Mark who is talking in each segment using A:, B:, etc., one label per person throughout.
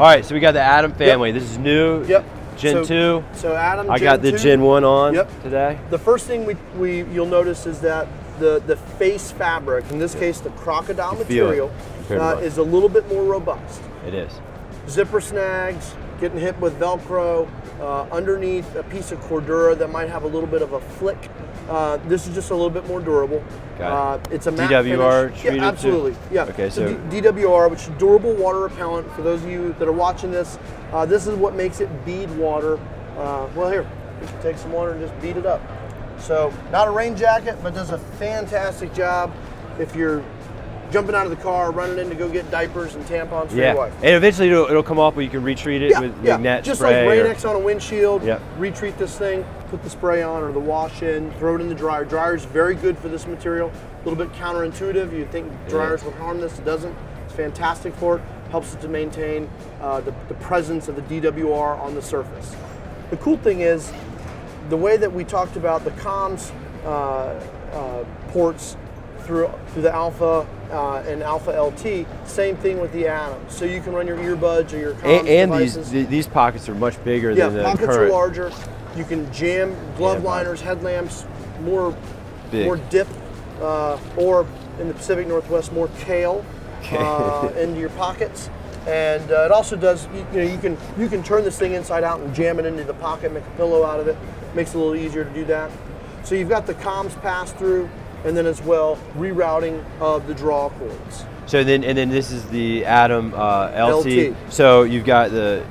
A: All right, so we got the Adam family. This is new.
B: Yep.
A: Gen 2.
B: So Adam,
A: I got the Gen 1 on today.
B: The first thing you'll notice is that the face fabric, in this case the crocodile material, is a little bit more robust.
A: It is.
B: Zipper snags, getting hit with Velcro, underneath a piece of Cordura that might have a little bit of a flick. This is just a little bit more durable. It's a matte
A: DWR
B: finish.
A: treated
B: Yeah, absolutely.
A: too?
B: Yeah.
A: Okay, so
B: DWR, which is durable water repellent. For those of you that are watching this, this is what makes it bead water. Well, here, you can take some water and just beat it up. So, not a rain jacket, but does a fantastic job if you're jumping out of the car, running in to go get diapers and tampons for your wife.
A: And eventually it'll come off, but you can retreat it with net
B: just
A: spray.
B: Like Rain-X on a windshield, retreat this thing, put the spray on or the wash in, throw it in the dryer. Dryer's very good for this material. A little bit counterintuitive. You'd think dryers would harm this. It doesn't. It's fantastic for it. Helps it to maintain the presence of the DWR on the surface. The cool thing is, the way that we talked about the comms ports through the Alpha and Alpha LT, same thing with the Atom. So you can run your earbuds or your comms devices.
A: These pockets are much bigger than the current.
B: Yeah, pockets are larger. You can jam glove liners, headlamps, more dip, or in the Pacific Northwest, more kale into your pockets. And it also does, you can turn this thing inside out and jam it into the pocket, make a pillow out of it. Makes it a little easier to do that. So you've got the comms pass through, and then as well rerouting of the draw cords.
A: So then this is the Adam LT. So you've got the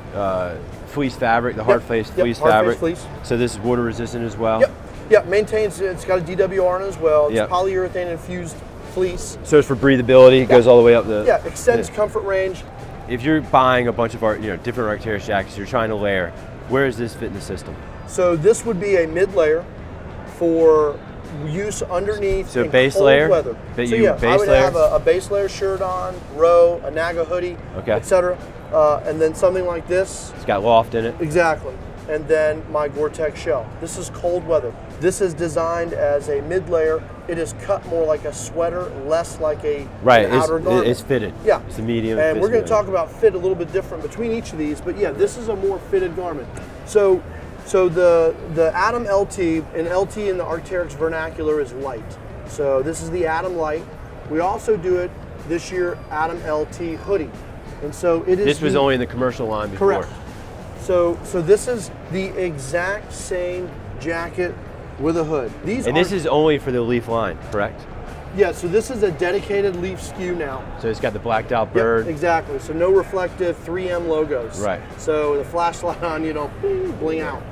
A: fleece fabric, the hard fleece fabric.
B: Fleece.
A: So this is water resistant as well.
B: Yep. Maintains. It's got a DWR in it as well. It's polyurethane infused fleece.
A: So it's for breathability. It goes all the way up the.
B: Yeah, extends comfort range.
A: If you're buying a bunch of different Arc'teryx jackets, you're trying to layer. Where does this fit in the system?
B: So this would be a mid layer for use underneath.
A: So base layer.
B: Weather.
A: I
B: would have a base layer shirt on, row, a Naga hoodie, etc. And then something like this.
A: It's got loft in it.
B: Exactly. And then my Gore-Tex shell. This is cold weather. This is designed as a mid layer. It is cut more like a sweater, less like an outer garment.
A: It's fitted.
B: Yeah.
A: It's a medium.
B: And we're going to talk about fit a little bit different between each of these, but yeah, this is a more fitted garment. So the Adam LT, and LT in the Arc'teryx vernacular is light. So this is the Adam Light. We also do it this year, Adam LT hoodie. And so it is.
A: This was only in the commercial line before.
B: Correct. So this is the exact same jacket with a hood.
A: This is only for the Leaf line, correct?
B: Yeah, so this is a dedicated Leaf SKU now.
A: So it's got the blacked out bird.
B: Yep, exactly. So no reflective 3M logos.
A: Right.
B: So the flashlight on, you don't bling out.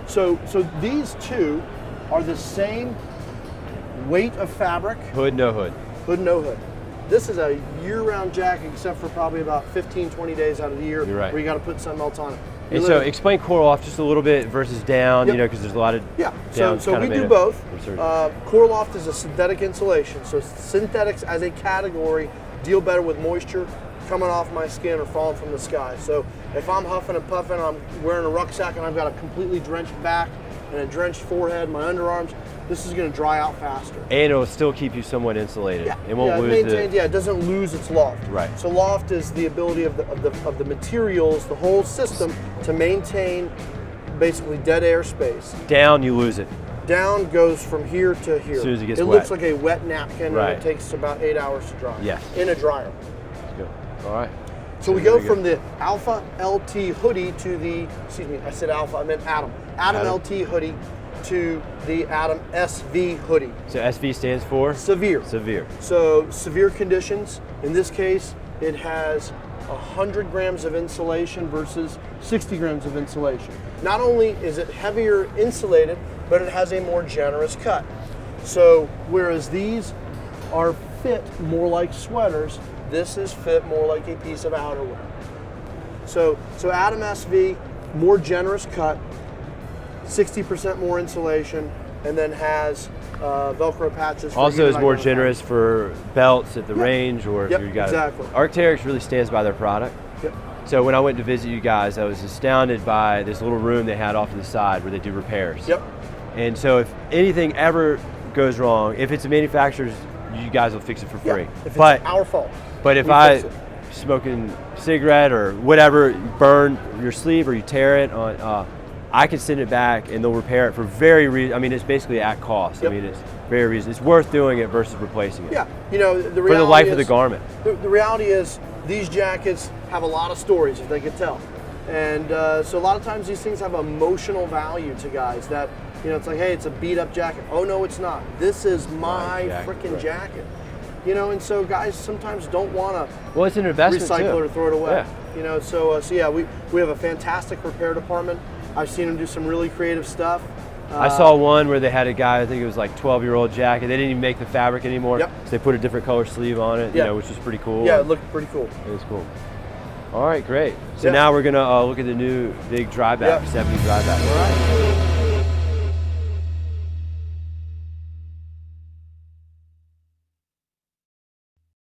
B: So these two are the same weight of fabric.
A: Hood, no hood.
B: Hood, no hood. This is a year-round jacket, except for probably about 15, 20 days out of the year where you got to put something else on it.
A: And so explain Core-Loft just a little bit versus down, because there's a lot of down.
B: So we do both. Core-Loft is a synthetic insulation. So synthetics as a category deal better with moisture coming off my skin or falling from the sky. So if I'm huffing and puffing, I'm wearing a rucksack and I've got a completely drenched back and a drenched forehead, my underarms, this is going to dry out faster.
A: And it'll still keep you somewhat insulated.
B: Yeah,
A: it won't lose
B: it doesn't lose its loft.
A: Right.
B: So loft is the ability of the materials, the whole system, to maintain basically dead air space.
A: Down, you lose it.
B: Down goes from here to here.
A: As soon as it gets wet.
B: It looks like a wet napkin, and it takes about 8 hours to dry.
A: Yes.
B: In a dryer.
A: That's good. All right.
B: So we go from the Alpha LT hoodie to the, I said Alpha, I meant Adam. Adam LT hoodie to the Adam SV hoodie.
A: So SV stands for?
B: Severe.
A: Severe.
B: So severe conditions. In this case, it has 100 grams of insulation versus 60 grams of insulation. Not only is it heavier insulated, but it has a more generous cut. So whereas these are fit more like sweaters, this is fit more like a piece of outerwear. So Adam SV, more generous cut, 60% more insulation, and then has Velcro patches.
A: Also is more generous for belts at the range, or if you got
B: exactly.
A: Arc'teryx really stands by their product.
B: Yep.
A: So when I went to visit you guys, I was astounded by this little room they had off to the side where they do repairs.
B: Yep.
A: And so if anything ever goes wrong, if it's a manufacturer's, you guys will fix it for free.
B: If it's our fault.
A: But if smoking cigarette or whatever, you burn your sleeve or you tear it on, I can send it back and they'll repair it for I mean, it's basically at cost.
B: Yep.
A: I mean, it's very reasonable. It's worth doing it versus replacing it.
B: Yeah, you know, the reality
A: for the life
B: is,
A: of the garment.
B: The reality is these jackets have a lot of stories, if they could tell. And so a lot of times these things have emotional value to guys that, you know, it's like, hey, it's a beat up jacket. Oh no, it's not. This is my freaking jacket. You know, and so guys sometimes don't want to
A: it's an investment
B: recycle
A: too.
B: it or throw it away.
A: Yeah.
B: You know, so yeah, we have a fantastic repair department. I've seen them do some really creative stuff.
A: I saw one where they had a guy, I think it was like 12-year-old jacket. They didn't even make the fabric anymore.
B: Yep.
A: So they put a different color sleeve on it, you know, which was pretty cool.
B: Yeah, it looked pretty cool.
A: It was cool. All right, great. So now we're gonna look at the new big dry back, 70 dry back.
B: All right.